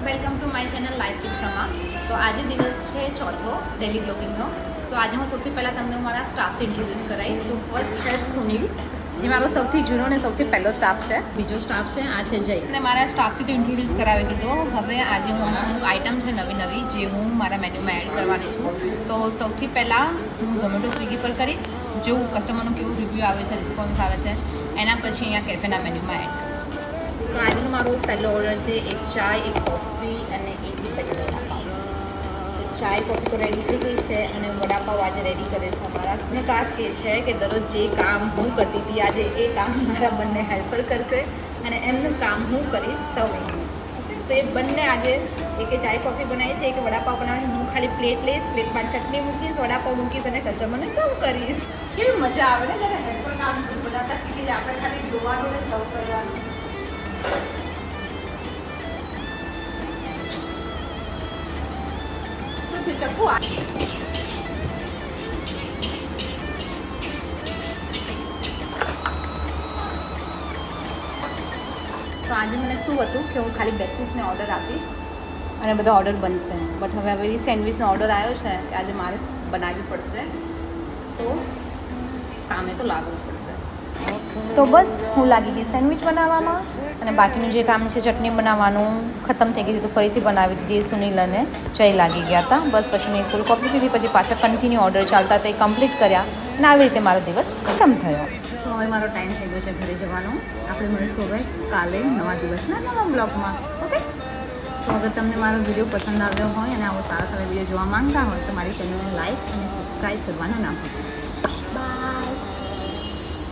Welcome to my channel life with Sama. તો આજે દિવસ છે ચોથો ડેલી બ્લોગિંગનો. તો આજે હું સૌથી પહેલાં તમને મારા સ્ટાફથી ઇન્ટ્રોડ્યુસ કરાવીશ. તો ફર્સ્ટ છે સુનિલ, જે મારો સૌથી જૂનો અને સૌથી પહેલો સ્ટાફ છે. બીજો સ્ટાફ છે આ છે જય. અને મારા સ્ટાફથી તો ઇન્ટ્રોડ્યુસ કરાવી દીધો. હવે આજે હું અમુક આઇટમ છે નવી નવી જે હું મારા મેન્યુમાં એડ કરવાની છું. તો સૌથી પહેલાં હું ઝોમેટો સ્વિગી પર કરીશ. જેવું કસ્ટમરનું કેવું રિવ્યૂ આવે છે, રિસ્પોન્સ આવે છે, એના પછી અહીંયા કેફેના મેન્યુમાં એડ. તો આજનો મારો પહેલો ઓર્ડર છે એક ચાય, એક કોફી અને એક પેકેટ વડાપાવ. ચાય કોફી તો રેડી થઈ ગઈ છે અને વડાપાવ આજે રેડી કરે છે અમારા. ટાસ્ક એ છે કે દરરોજ જે કામ હું કરતી હતી આજે એ કામ મારા બંને હેલ્પર કરશે અને એમનું કામ હું કરીશ સર્વિંગ. તો એ બંને આજે એક ચાય કોફી બનાવી છે, એક વડાપાવ બનાવીશ. હું ખાલી પ્લેટ લઈશ, પ્લેટમાં ચટણી મૂકીશ, વડાપાવ મૂકીશ અને કસ્ટમરને સર્વ કરીશ. કેવી મજા આવે ને જ્યારે હેલ્પર કામ બનાવતા શીખી જાય, આપણે ખાલી જોવાનું ને સર્વ કરવાનું. ચપ્પુ તો આજે મને શું હતું કે હું ખાલી બેસીસને ઓર્ડર આપીશ અને બધો ઓર્ડર બનશે. બટ હવે સેન્ડવિચનો ઓર્ડર આવ્યો છે કે આજે મારે બનાવવી પડશે, તો કામે તો લાગવું પડશે. તો બસ હું લાગી ગઈ સેન્ડવિચ બનાવવામાં અને બાકીનું જે કામ છે ચટણી બનાવવાનું ખતમ થઈ ગઈ હતી, તો ફરીથી બનાવી દીધી. સુનિલ અને જય લાગી ગયા હતા. બસ પછી મેં ફૂલ કોફી પીધી, પછી પાછા કન્ટિન્યુ ઓર્ડર ચાલતા તે કમ્પ્લીટ કર્યા અને આવી રીતે મારો દિવસ ખતમ થયો. તો હવે મારો ટાઈમ થઈ ગયો છે ઘરે જવાનો. આપણે મળીશું હવે કાલે નવા દિવસના નવા બ્લોગમાં. ઓકે, તો અગર તમને મારો વિડીયો પસંદ આવ્યો હોય અને આવો સારા સારા વિડીયો જોવા માંગતા હોય તો મારી ચેનલને લાઈક અને સબસ્ક્રાઈબ કરવાના ના ભૂલતા. બાય.